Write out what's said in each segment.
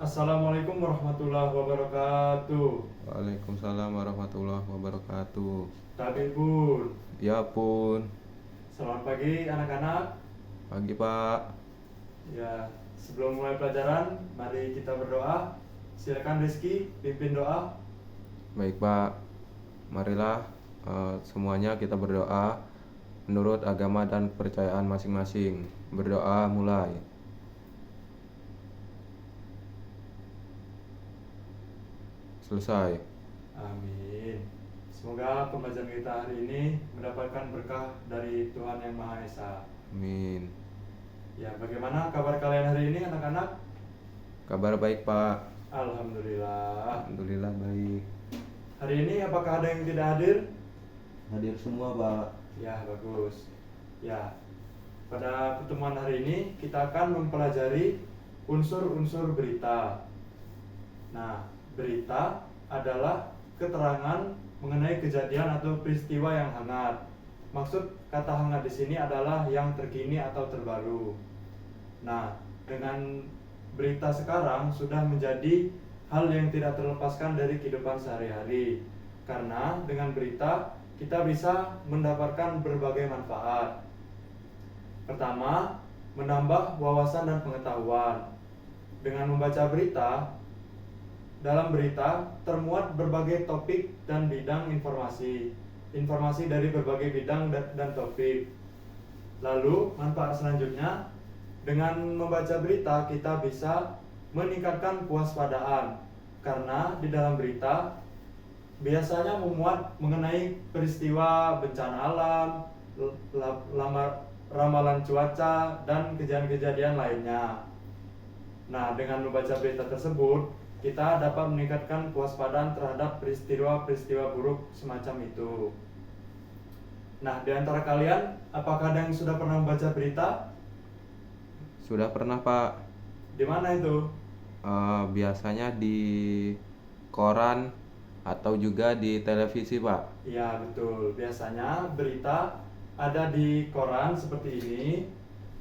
Assalamualaikum warahmatullahi wabarakatuh. Waalaikumsalam warahmatullahi wabarakatuh. Tapi Bun, Ya pun, selamat pagi anak-anak. pagi Pak. Ya, sebelum mulai pelajaran, mari kita berdoa. Silakan Rizky pimpin doa. Baik Pak, marilah semuanya kita berdoa menurut agama dan kepercayaan masing-masing. Berdoa mulai. Selesai. Amin. Semoga pembelajaran kita hari ini mendapatkan berkah dari Tuhan Yang Maha Esa. Amin. Ya, bagaimana kabar kalian hari ini anak-anak? Kabar baik Pak. Alhamdulillah. Alhamdulillah baik. Hari ini apakah ada yang tidak hadir? Hadir semua Pak. Ya, bagus. Ya, pada pertemuan hari ini kita akan mempelajari unsur-unsur berita. Nah, berita adalah keterangan mengenai kejadian atau peristiwa yang hangat. Maksud kata hangat di sini adalah yang terkini atau terbaru. Nah, dengan berita sekarang sudah menjadi hal yang tidak terlepaskan dari kehidupan sehari-hari. Karena dengan berita kita bisa mendapatkan berbagai manfaat. Pertama, menambah wawasan dan pengetahuan. Dengan membaca berita, dalam berita termuat berbagai topik dan bidang informasi. Informasi dari berbagai bidang dan topik. Lalu, manfaat selanjutnya, dengan membaca berita kita bisa meningkatkan kewaspadaan. Karena di dalam berita biasanya memuat mengenai peristiwa bencana alam, ramalan cuaca, dan kejadian-kejadian lainnya. Nah, dengan membaca berita tersebut, kita dapat meningkatkan kewaspadaan terhadap peristiwa-peristiwa buruk semacam itu. Nah, di antara kalian, apakah ada yang sudah pernah membaca berita? Sudah pernah Pak. Di mana itu? Biasanya di koran atau juga di televisi Pak. Ya, betul. Biasanya berita ada di koran seperti ini,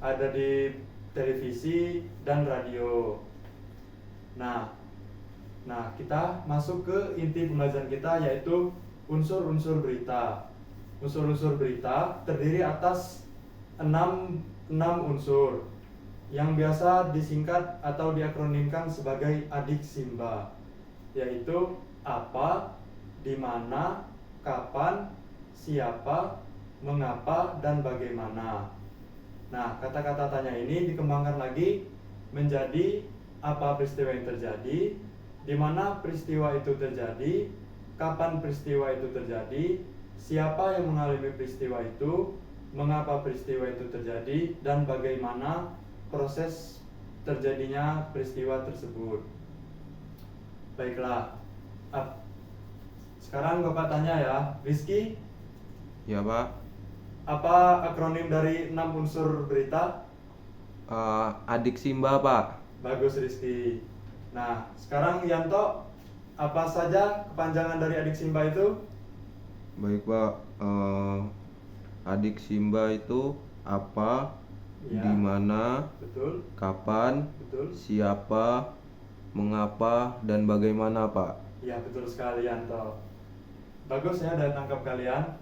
ada di televisi dan radio. Nah, kita masuk ke inti pembelajaran kita, yaitu unsur-unsur berita. Unsur-unsur berita terdiri atas 6 unsur yang biasa disingkat atau diakronimkan sebagai adik Simba, yaitu apa, di mana, kapan, siapa, mengapa, dan bagaimana. Nah, kata-kata tanya ini dikembangkan lagi menjadi apa peristiwa yang terjadi, di mana peristiwa itu terjadi, kapan peristiwa itu terjadi, siapa yang mengalami peristiwa itu, mengapa peristiwa itu terjadi, dan bagaimana proses terjadinya peristiwa tersebut. Baiklah, sekarang Bapak tanya ya, Rizky, Ya Pak. apa akronim dari 6 unsur berita? Adik Simba Pak. Bagus Rizky. Nah, sekarang Yanto, apa saja kepanjangan dari adik Simba itu? Baik Pak. Adik Simba itu apa, Ya, di mana, betul, kapan, betul. siapa, mengapa, dan bagaimana Pak. Ya, betul sekali Yanto. Bagus ya, dari tangkap kalian.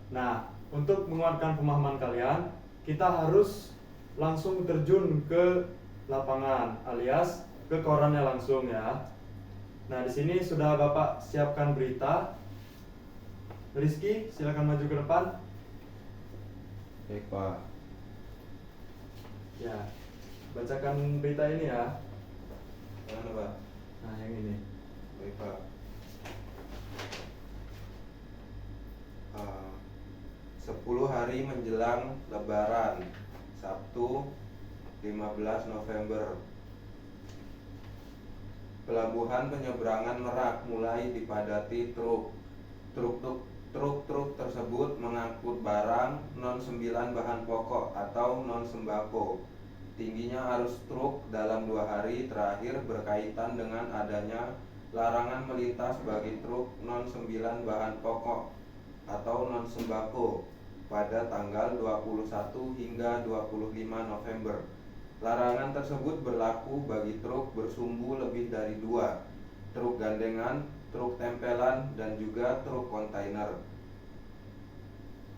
Nah, untuk menguatkan pemahaman kalian, kita harus langsung terjun ke lapangan alias ke korannya langsung ya. Nah, di sini sudah Bapak siapkan berita. Rizky, silakan maju ke depan. Baik Pak. Ya, bacakan berita ini ya. Mana Pak? Nah, yang ini. Baik Pak. 10 hari menjelang Lebaran, Sabtu 15 November. Pelabuhan penyeberangan Merak mulai dipadati truk. Truk tersebut mengangkut barang non-9 bahan pokok atau non-sembako. Tingginya arus truk dalam 2 hari terakhir berkaitan dengan adanya larangan melintas bagi truk non-9 bahan pokok atau non-sembako pada tanggal 21 hingga 25 November Larangan tersebut berlaku bagi truk bersumbu lebih dari 2, truk gandengan, truk tempelan, dan juga truk kontainer.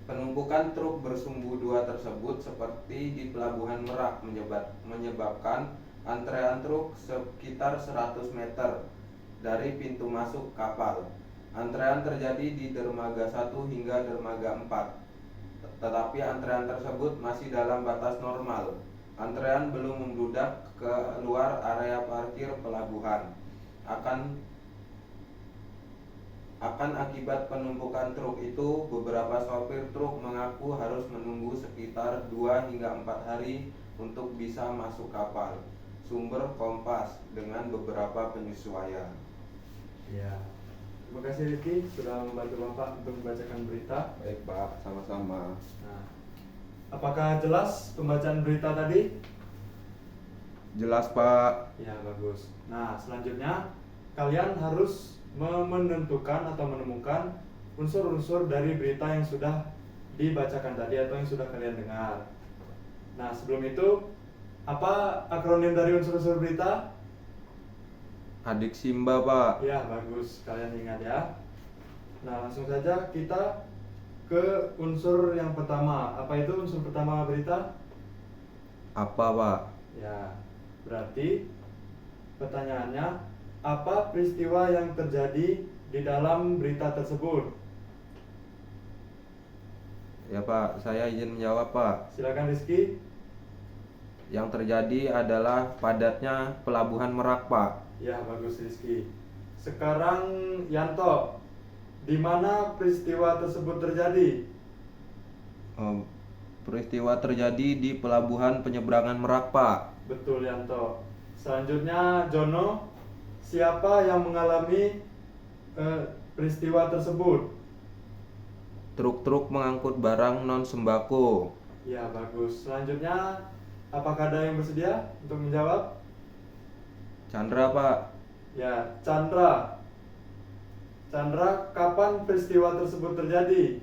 Penumpukan truk bersumbu 2 tersebut seperti di Pelabuhan Merak menyebabkan antrean truk sekitar 100 meter dari pintu masuk kapal. Antrean terjadi di dermaga 1 hingga dermaga 4, tetapi antrean tersebut masih dalam batas normal. Antrean belum membludak ke luar area parkir pelabuhan. Akan akibat penumpukan truk itu, beberapa sopir truk mengaku harus menunggu sekitar 2 hingga 4 hari untuk bisa masuk kapal. Sumber Kompas dengan beberapa penyesuaian. Ya. Terima kasih Rizky sudah membantu Bapak untuk membacakan berita. Baik Pak, sama-sama. Nah, apakah jelas pembacaan berita tadi? Jelas Pak. Ya, bagus. Nah, selanjutnya kalian harus menentukan atau menemukan unsur-unsur dari berita yang sudah dibacakan tadi atau yang sudah kalian dengar. Nah, sebelum itu, apa akronim dari unsur-unsur berita? Adik Simba Pak. Ya, bagus. Kalian ingat ya. Nah, langsung saja kita ke unsur yang pertama. Apa itu unsur pertama berita? Apa Pak? Ya, berarti pertanyaannya, apa peristiwa yang terjadi di dalam berita tersebut? Ya Pak, saya izin menjawab Pak. Silakan Rizky. Yang terjadi adalah padatnya Pelabuhan Merak Pak. Ya, bagus Rizky. Sekarang Yanto, di mana peristiwa tersebut terjadi? Peristiwa terjadi di Pelabuhan Penyeberangan Merak Pak. Betul Yanto. Selanjutnya Jono, siapa yang mengalami peristiwa tersebut? Truk-truk mengangkut barang non sembako. Ya, bagus. Selanjutnya, apakah ada yang bersedia untuk menjawab? Chandra Pak. Ya, Chandra. Chandra, kapan peristiwa tersebut terjadi?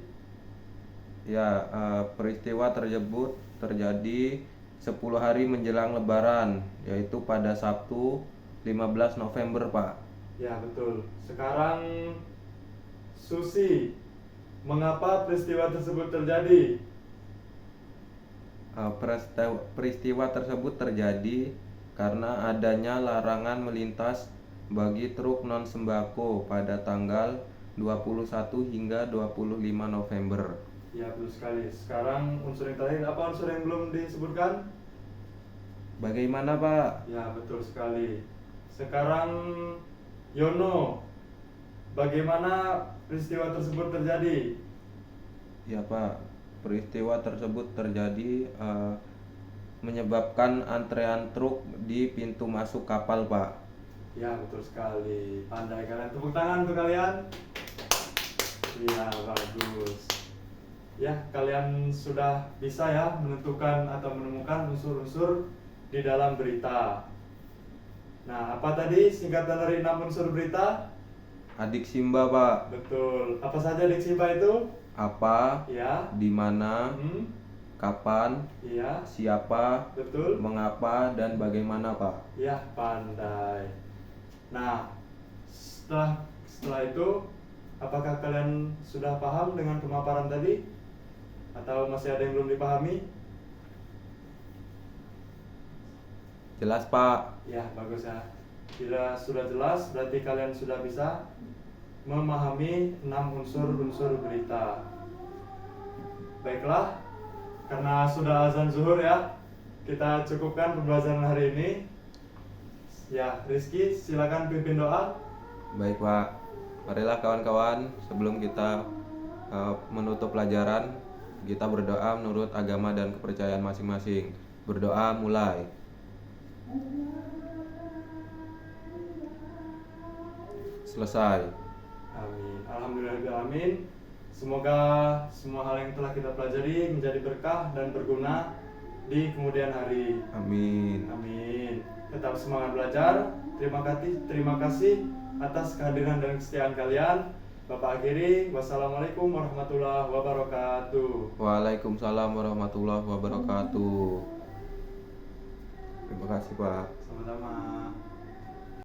Ya, peristiwa tersebut terjadi 10 hari menjelang Lebaran, yaitu pada Sabtu 15 November Pak. Ya, betul. Sekarang Susi, mengapa peristiwa tersebut terjadi? Peristiwa tersebut terjadi karena adanya larangan melintas bagi truk non sembako pada tanggal 21 hingga 25 November. Ya, betul sekali. Sekarang unsur yang terakhir, apa unsur yang belum disebutkan? Bagaimana Pak? Ya, betul sekali. Sekarang Yono, bagaimana peristiwa tersebut terjadi? Ya Pak, peristiwa tersebut terjadi menyebabkan antrean truk di pintu masuk kapal Pak. Ya, betul sekali. Pandai kalian. Tepuk tangan untuk kalian. Ya, bagus. Ya, kalian sudah bisa ya menentukan atau menemukan unsur-unsur di dalam berita. Nah, apa tadi singkatan dari 6 unsur berita? Adik Simba Pak. Betul. Apa saja adik Simba itu? Apa, Ya. di mana, kapan, Iya. siapa, Betul. mengapa, dan bagaimana Pak. Ya, pandai. Nah, setelah itu, apakah kalian sudah paham dengan pemaparan tadi? Atau masih ada yang belum dipahami? Jelas Pak. Ya, bagus ya. Bila sudah jelas, berarti kalian sudah bisa memahami 6 unsur-unsur berita. Baiklah, karena sudah azan zuhur ya, kita cukupkan pembelajaran hari ini. Ya, Rizky, silakan pimpin doa. Baik Pak. Marilah kawan-kawan, sebelum kita menutup pelajaran, kita berdoa menurut agama dan kepercayaan masing-masing. Berdoa mulai. Selesai. Amin. Alhamdulillahirrahmanirrahim. Semoga semua hal yang telah kita pelajari menjadi berkah dan berguna di kemudian hari. Amin. Amin. Tetap semangat belajar. Terima kasih atas kehadiran dan kesetiaan kalian. Bapak akhiri, wassalamualaikum warahmatullahi wabarakatuh. Waalaikumsalam warahmatullahi wabarakatuh. Terima kasih Pak. Sama-sama.